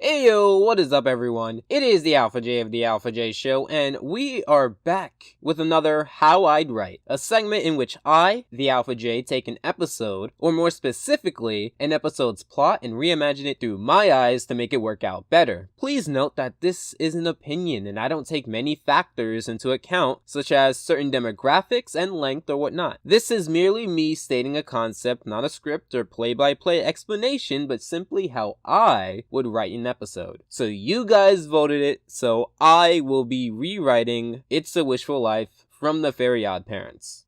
Heyo, what is up everyone? It is the Alpha J of the Alpha J Show, and we are back with another How I'd Write, a segment in which I, the Alpha J, take an episode, or more specifically, an episode's plot and reimagine it through my eyes to make it work out better. Please note that this is an opinion and I don't take many factors into account, such as certain demographics and length or whatnot. This is merely me stating a concept, not a script or play-by-play explanation, but simply how I would write an episode. So you guys voted it, so I will be rewriting It's a Wishful Life from the Very Odd Parents.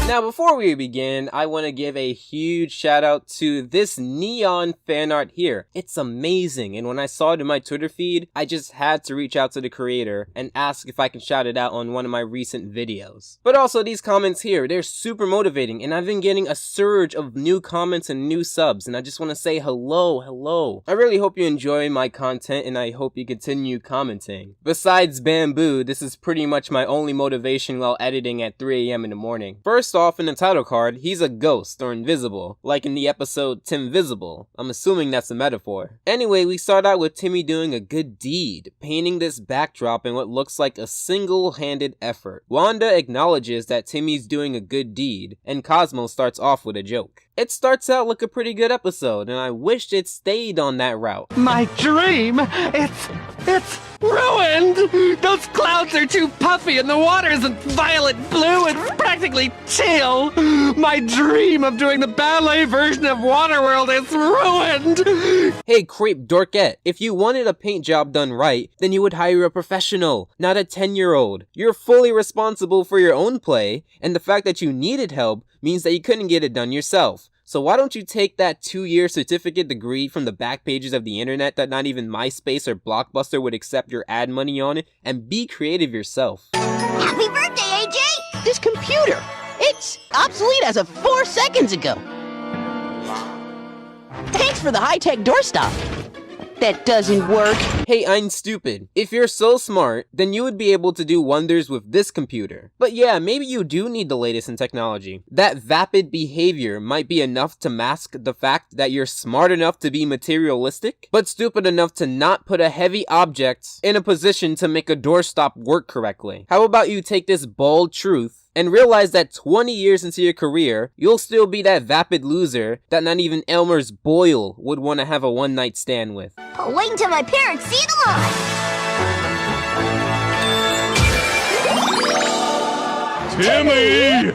Now, before we begin, I want to give a huge shout out to this neon fan art here. It's amazing, and when I saw it in my Twitter feed, I just had to reach out to the creator and ask if I can shout it out on one of my recent videos. But also, these comments here, they're super motivating, and I've been getting a surge of new comments and new subs, and I just want to say hello. I really hope you enjoy my content, and I hope you continue commenting. Besides Bamboo, this is pretty much my only motivation while editing at 3 AM in the morning. First off, in the title card, he's a ghost or invisible, like in the episode Timvisible. I'm assuming that's a metaphor. Anyway, we start out with Timmy doing a good deed, painting this backdrop in what looks like a single-handed effort. Wanda acknowledges that Timmy's doing a good deed, and Cosmo starts off with a joke. It starts out like a pretty good episode, and I wished it stayed on that route. My dream, it's ruined! Those clouds are too puffy and the water isn't violet blue, it's practically teal! My dream of doing the ballet version of Waterworld is ruined! Hey creep dorkette, if you wanted a paint job done right, then you would hire a professional, not a 10-year-old. You're fully responsible for your own play, and the fact that you needed help means that you couldn't get it done yourself. So why don't you take that 2-year certificate degree from the back pages of the internet that not even MySpace or Blockbuster would accept your ad money on it, and be creative yourself. Happy birthday, AJ! This computer, it's obsolete as of 4 seconds ago. Thanks for the high-tech doorstop. That doesn't work. Hey, I'm stupid. If you're so smart, then you would be able to do wonders with this computer. But yeah, maybe you do need the latest in technology. That vapid behavior might be enough to mask the fact that you're smart enough to be materialistic, but stupid enough to not put a heavy object in a position to make a doorstop work correctly. How about you take this bold truth and realize that 20 years into your career, you'll still be that vapid loser that not even Elmer's Boyle would want to have a one-night stand with. I'll wait until my parents see the line. Timmy!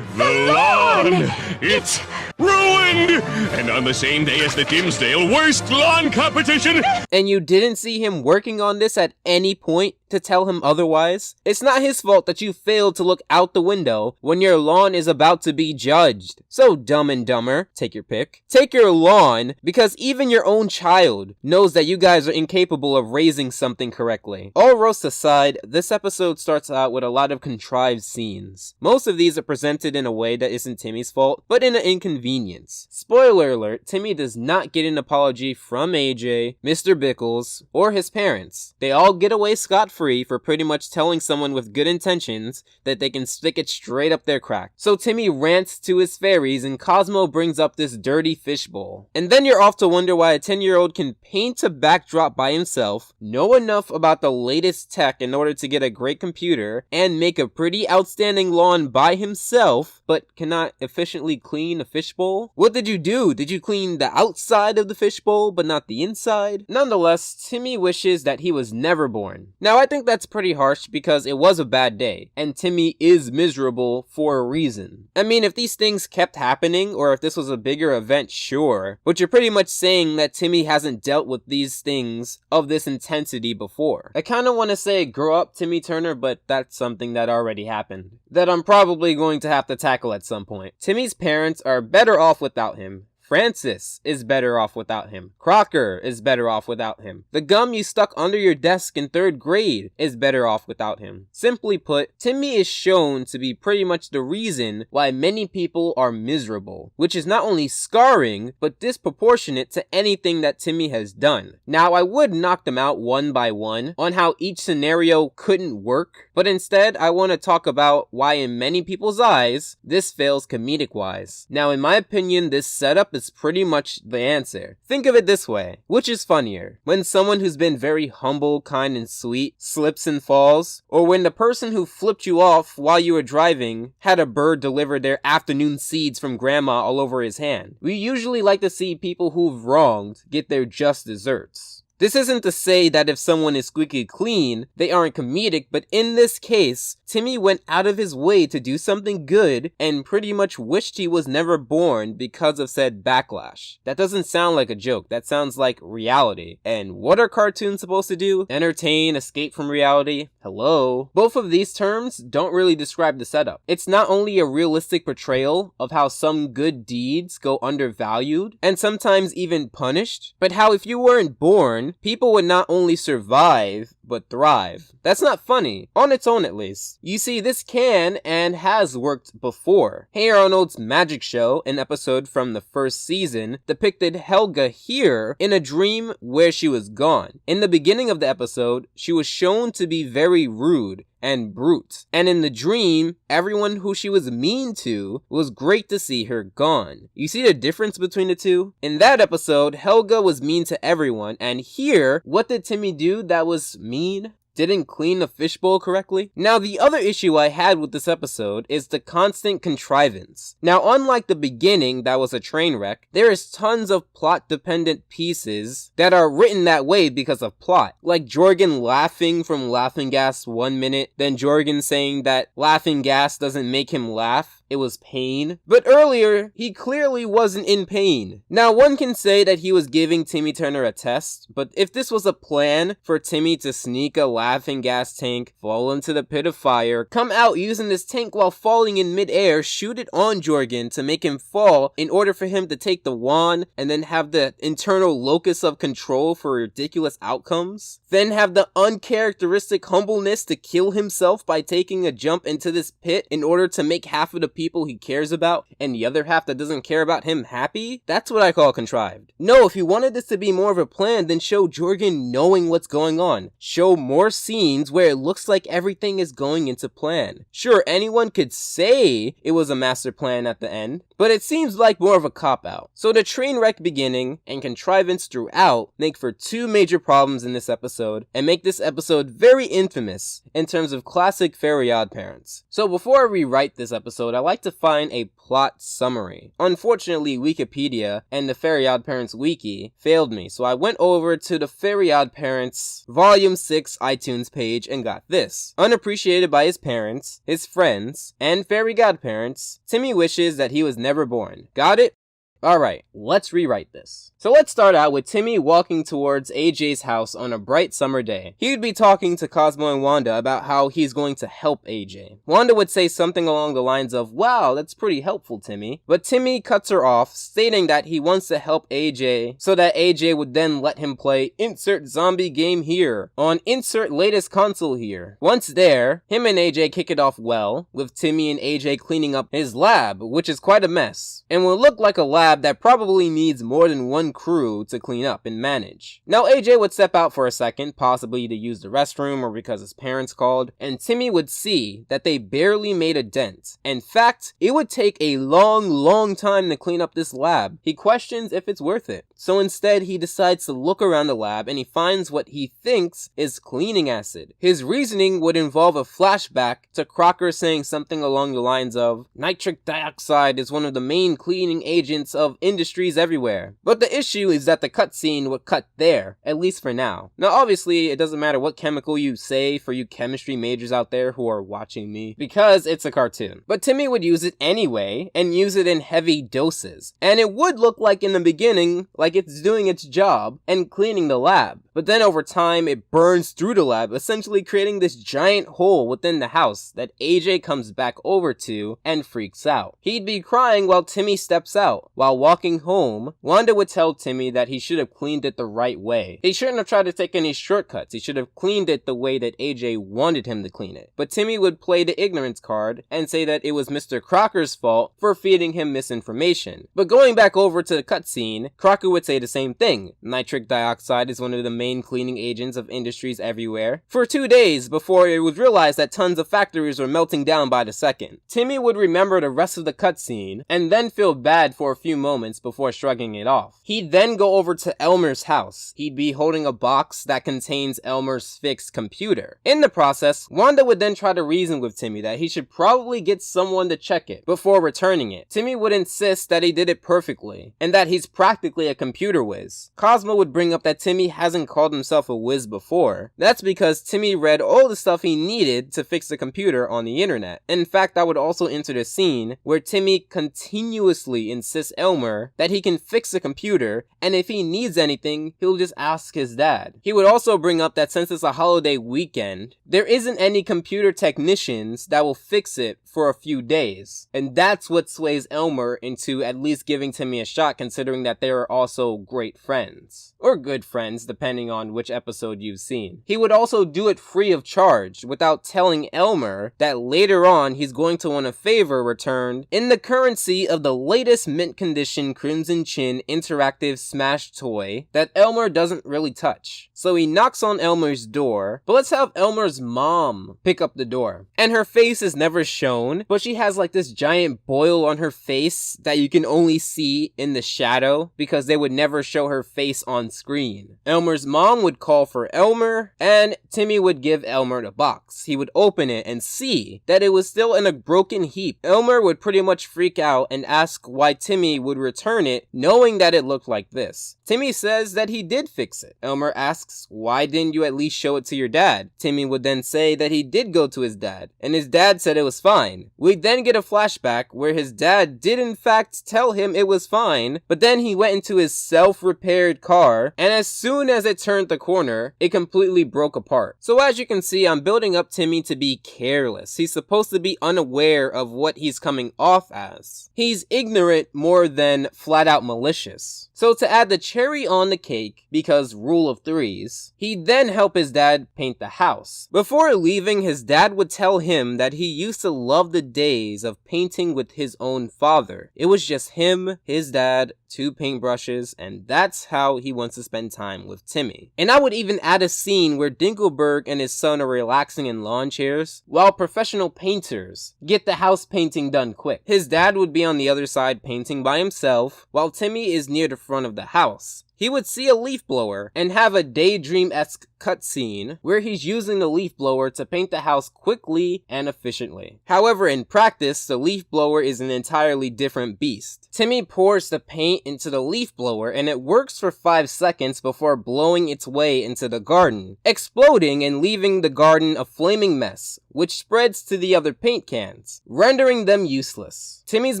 The lawn! It's ruined! And on the same day as the Dimsdale Worst Lawn Competition! And you didn't see him working on this at any point to tell him otherwise? It's not his fault that you failed to look out the window when your lawn is about to be judged. So Dumb and Dumber, take your pick. Take your lawn, because even your own child knows that you guys are incapable of raising something correctly. All roast aside, this episode starts out with a lot of contrived scenes. Most of these are presented in a way that isn't Timmy's fault, but in an inconvenience. Spoiler alert, Timmy does not get an apology from AJ, Mr. Bickles, or his parents. They all get away scot-free for pretty much telling someone with good intentions that they can stick it straight up their crack. So Timmy rants to his fairies and Cosmo brings up this dirty fishbowl. And then you're off to wonder why a 10-year-old can paint a backdrop by himself, know enough about the latest tech in order to get a great computer, and make a pretty outstanding lawn by himself, but cannot efficiently clean a fishbowl? What did you do? Did you clean the outside of the fishbowl but not the inside? Nonetheless, Timmy wishes that he was never born. Now I think that's pretty harsh because it was a bad day, and Timmy is miserable for a reason. I mean, if these things kept happening, or if this was a bigger event, sure, but you're pretty much saying that Timmy hasn't dealt with these things of this intensity before. I kinda wanna say grow up, Timmy Turner, but that's something that already happened, that I'm probably going to have to tackle at some point. Timmy's parents are better off without him. Francis is better off without him. Crocker is better off without him. The gum you stuck under your desk in 3rd grade is better off without him. Simply put, Timmy is shown to be pretty much the reason why many people are miserable, which is not only scarring, but disproportionate to anything that Timmy has done. Now, I would knock them out one by one on how each scenario couldn't work, but instead, I want to talk about why in many people's eyes, this fails comedic-wise. Now, in my opinion, this setup is pretty much the answer. Think of it this way. Which is funnier? When someone who's been very humble, kind, and sweet slips and falls? Or when the person who flipped you off while you were driving had a bird deliver their afternoon seeds from grandma all over his hand? We usually like to see people who've wronged get their just desserts. This isn't to say that if someone is squeaky clean, they aren't comedic, but in this case, Timmy went out of his way to do something good and pretty much wished he was never born because of said backlash. That doesn't sound like a joke, that sounds like reality. And what are cartoons supposed to do? Entertain, escape from reality? Hello? Both of these terms don't really describe the setup. It's not only a realistic portrayal of how some good deeds go undervalued and sometimes even punished, but how if you weren't born, people would not only survive, but thrive. That's not funny, on its own at least. You see, this can and has worked before. Hey Arnold's Magic Show, an episode from the 1st season, depicted Helga here in a dream where she was gone. In the beginning of the episode, she was shown to be very rude and brute. And in the dream, everyone who she was mean to was great to see her gone. You see the difference between the two? In that episode, Helga was mean to everyone, and here, what did Timmy do that was mean? Didn't clean the fishbowl correctly? Now, the other issue I had with this episode is the constant contrivance. Now, unlike the beginning that was a train wreck, there is tons of plot-dependent pieces that are written that way because of plot. Like Jorgen laughing from laughing gas 1 minute, then Jorgen saying that laughing gas doesn't make him laugh. It was pain. But earlier, he clearly wasn't in pain. Now, one can say that he was giving Timmy Turner a test, but if this was a plan for Timmy to sneak a laughing gas tank, fall into the pit of fire, come out using this tank while falling in midair, shoot it on Jorgen to make him fall in order for him to take the wand and then have the internal locus of control for ridiculous outcomes, then have the uncharacteristic humbleness to kill himself by taking a jump into this pit in order to make half of the people he cares about and the other half that doesn't care about him happy? That's what I call contrived. No, if you wanted this to be more of a plan, then show Jorgen knowing what's going on. Show more scenes where it looks like everything is going into plan. Sure, anyone could say it was a master plan at the end, but it seems like more of a cop-out. So the train wreck beginning and contrivance throughout make for 2 major problems in this episode and make this episode very infamous in terms of classic Fairly OddParents. So before I rewrite this episode, I like to find a plot summary. Unfortunately, Wikipedia and the Fairly OddParents wiki failed me, so I went over to the Fairly OddParents Volume 6 iTunes page and got this. Unappreciated by his parents, his friends, and fairy godparents, Timmy wishes that he was never born. Got it? Alright, let's rewrite this. So let's start out with Timmy walking towards AJ's house on a bright summer day. He would be talking to Cosmo and Wanda about how he's going to help AJ. Wanda would say something along the lines of, "Wow, that's pretty helpful, Timmy." But Timmy cuts her off, stating that he wants to help AJ so that AJ would then let him play insert zombie game here on insert latest console here. Once there, him and AJ kick it off well, with Timmy and AJ cleaning up his lab, which is quite a mess, and will look like a lab that probably needs more than one crew to clean up and manage. Now AJ would step out for a second, possibly to use the restroom or because his parents called, and Timmy would see that they barely made a dent. In fact, it would take a long time to clean up this lab. He questions if it's worth it. So instead, he decides to look around the lab and he finds what he thinks is cleaning acid. His reasoning would involve a flashback to Crocker saying something along the lines of, "Nitric dioxide is one of the main cleaning agents of industries everywhere." But the issue is that the cutscene would cut there, at least for now. Now obviously, it doesn't matter what chemical you say for you chemistry majors out there who are watching me, because it's a cartoon. But Timmy would use it anyway, and use it in heavy doses. And it would look like in the beginning, like like it's doing its job and cleaning the lab. But then over time, it burns through the lab, essentially creating this giant hole within the house that AJ comes back over to and freaks out. He'd be crying while Timmy steps out. While walking home, Wanda would tell Timmy that he should have cleaned it the right way. He shouldn't have tried to take any shortcuts. He should have cleaned it the way that AJ wanted him to clean it. But Timmy would play the ignorance card and say that it was Mr. Crocker's fault for feeding him misinformation. But going back over to the cutscene, Crocker would say the same thing. Nitric dioxide is one of the main cleaning agents of industries everywhere. For 2 days before it was realized that tons of factories were melting down by the second. Timmy would remember the rest of the cutscene and then feel bad for a few moments before shrugging it off. He'd then go over to Elmer's house. He'd be holding a box that contains Elmer's fixed computer. In the process, Wanda would then try to reason with Timmy that he should probably get someone to check it before returning it. Timmy would insist that he did it perfectly and that he's practically a computer whiz. Cosmo would bring up that Timmy hasn't called himself a whiz before. That's because Timmy read all the stuff he needed to fix the computer on the internet. In fact, I would also enter the scene where Timmy continuously insists Elmer that he can fix the computer, and if he needs anything, he'll just ask his dad. He would also bring up that since it's a holiday weekend, there isn't any computer technicians that will fix it for a few days. And that's what sways Elmer into at least giving Timmy a shot, considering that they are also great friends. Or good friends, depending on which episode you've seen. He would also do it free of charge, without telling Elmer that later on he's going to want a favor returned in the currency of the latest mint condition Crimson Chin interactive Smash toy that Elmer doesn't really touch. So he knocks on Elmer's door, but let's have Elmer's mom pick up the door. And her face is never shown, but she has like this giant boil on her face that you can only see in the shadow because they would never show her face on screen. Elmer's mom would call for Elmer, and Timmy would give Elmer the box. He would open it and see that it was still in a broken heap. Elmer would pretty much freak out and ask why Timmy would return it, knowing that it looked like this. Timmy says that he did fix it. Elmer asks, why didn't you at least show it to your dad? Timmy would then say that he did go to his dad, and his dad said it was fine. We'd then get a flashback where his dad did in fact tell him it was fine, but then he went into his self-repaired car, and as soon as it turned the corner, it completely broke apart. So as you can see, I'm building up Timmy to be careless. He's supposed to be unaware of what he's coming off as. He's ignorant more than flat out malicious. So to add the cherry on the cake, because rule of threes, he'd then help his dad paint the house. Before leaving, his dad would tell him that he used to love the days of painting with his own father. It was just him, his dad, 2 paintbrushes, and that's how he wants to spend time with Timmy. And I would even add a scene where Dinkelberg and his son are relaxing in lawn chairs, while professional painters get the house painting done quick. His dad would be on the other side painting by himself, while Timmy is near the front of the house. He would see a leaf blower and have a Daydream-esque cutscene where he's using the leaf blower to paint the house quickly and efficiently. However, in practice, the leaf blower is an entirely different beast. Timmy pours the paint into the leaf blower and it works for 5 seconds before blowing its way into the garden, exploding and leaving the garden a flaming mess, which spreads to the other paint cans, rendering them useless. Timmy's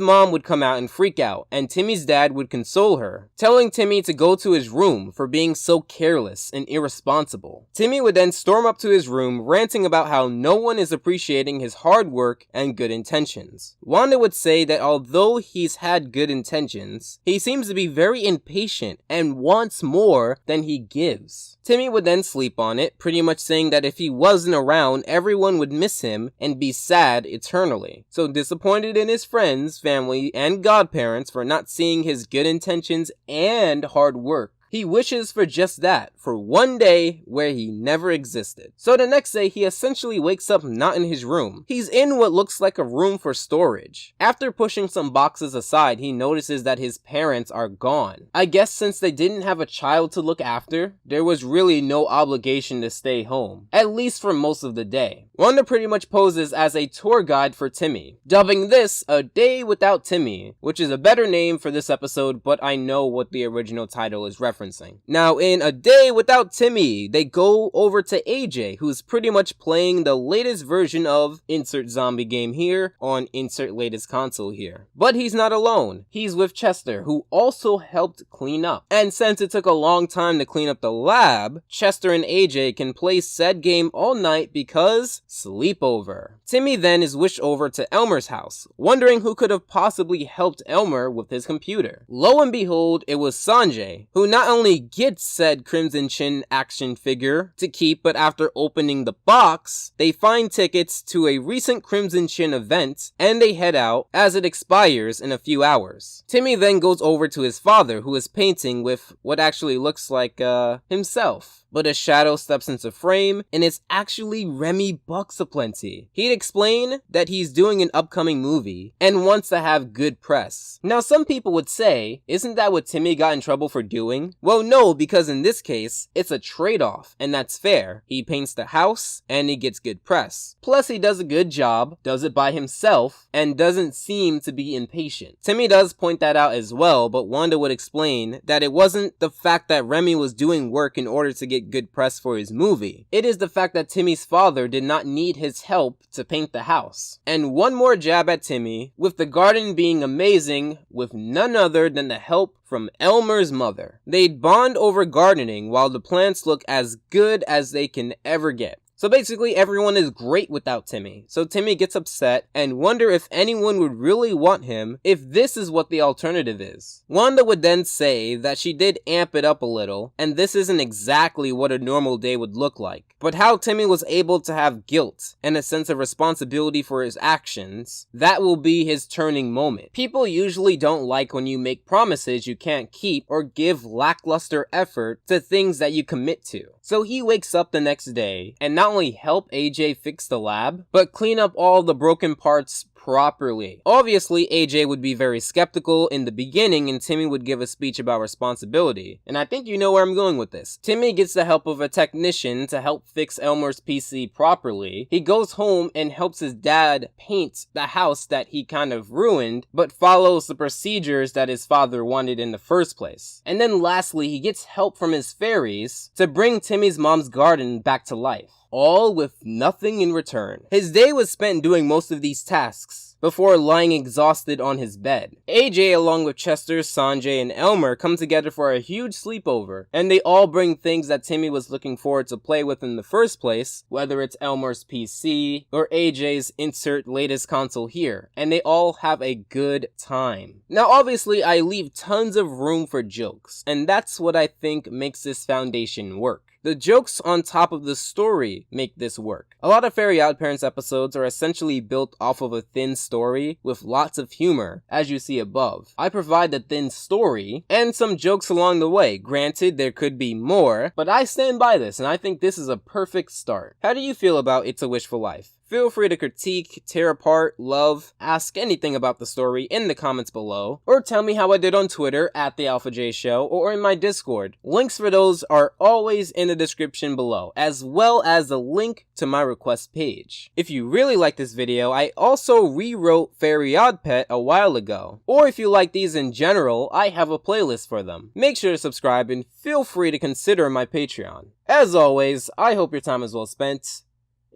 mom would come out and freak out, and Timmy's dad would console her, telling Timmy to go to his room for being so careless and irresponsible. Timmy would then storm up to his room, ranting about how no one is appreciating his hard work and good intentions. Wanda would say that although he's had good intentions, he seems to be very impatient and wants more than he gives. Timmy would then sleep on it, pretty much saying that if he wasn't around, everyone would miss him and be sad eternally. So disappointed in his friends, family, and godparents for not seeing his good intentions and hard work, he wishes for just that, for one day where he never existed. So the next day, he essentially wakes up not in his room. He's in what looks like a room for storage. After pushing some boxes aside, he notices that his parents are gone. I guess since they didn't have a child to look after, there was really no obligation to stay home, at least for most of the day. Wanda pretty much poses as a tour guide for Timmy, dubbing this A Day Without Timmy, which is a better name for this episode, but I know what the original title is referencing referencing. Now, in A Day Without Timmy, they go over to AJ, who's pretty much playing the latest version of insert zombie game here on insert latest console here. But he's not alone. He's with Chester, who also helped clean up. And since it took a long time to clean up the lab, Chester and AJ can play said game all night because sleepover. Timmy then is wished over to Elmer's house, wondering who could have possibly helped Elmer with his computer. Lo and behold, it was Sanjay, who not only gets said Crimson Chin action figure to keep, but after opening the box, they find tickets to a recent Crimson Chin event, and they head out as it expires in a few hours. Timmy then goes over to his father, who is painting with what actually looks like, himself. But a shadow steps into frame, and it's actually Remy Bucksaplenty. He'd explain that he's doing an upcoming movie, and wants to have good press. Now some people would say, isn't that what Timmy got in trouble for doing? Well no, because in this case, it's a trade-off, and that's fair. He paints the house, and he gets good press. Plus he does a good job, does it by himself, and doesn't seem to be impatient. Timmy does point that out as well, but Wanda would explain that it wasn't the fact that Remy was doing work in order to get good press for his movie. It is the fact that Timmy's father did not need his help to paint the house. And one more jab at Timmy, with the garden being amazing with none other than the help from Elmer's mother. They'd bond over gardening while the plants look as good as they can ever get. So basically everyone is great without Timmy. So Timmy gets upset and wonder if anyone would really want him if this is what the alternative is. Wanda would then say that she did amp it up a little, and this isn't exactly what a normal day would look like. But how Timmy was able to have guilt and a sense of responsibility for his actions, that will be his turning moment. People usually don't like when you make promises you can't keep or give lackluster effort to things that you commit to. So he wakes up the next day and not only help AJ fix the lab, but clean up all the broken parts properly. Obviously, AJ would be very skeptical in the beginning and Timmy would give a speech about responsibility. And I think you know where I'm going with this. Timmy gets the help of a technician to help fix Elmer's PC properly. He goes home and helps his dad paint the house that he kind of ruined, but follows the procedures that his father wanted in the first place. And then lastly, he gets help from his fairies to bring Timmy's mom's garden back to life. All with nothing in return. His day was spent doing most of these tasks before lying exhausted on his bed. AJ, along with Chester, Sanjay, and Elmer, come together for a huge sleepover, and they all bring things that Timmy was looking forward to play with in the first place, whether it's Elmer's PC or AJ's insert latest console here, and they all have a good time. Now obviously I leave tons of room for jokes, and that's what I think makes this foundation work. The jokes on top of the story make this work. A lot of Fairy Oddparents episodes are essentially built off of a thin story with lots of humor, as you see above. I provide the thin story and some jokes along the way. Granted, there could be more, but I stand by this and I think this is a perfect start. How do you feel about It's a Wishful Life? Feel free to critique, tear apart, love, ask anything about the story in the comments below, or tell me how I did on Twitter at The Alpha J Show or in my Discord. Links for those are always in the description below, as well as the link to my request page. If you really like this video, I also rewrote Fairy Odd Pet a while ago. Or if you like these in general, I have a playlist for them. Make sure to subscribe and feel free to consider my Patreon. As always, I hope your time is well spent,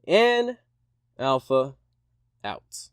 and Alpha out.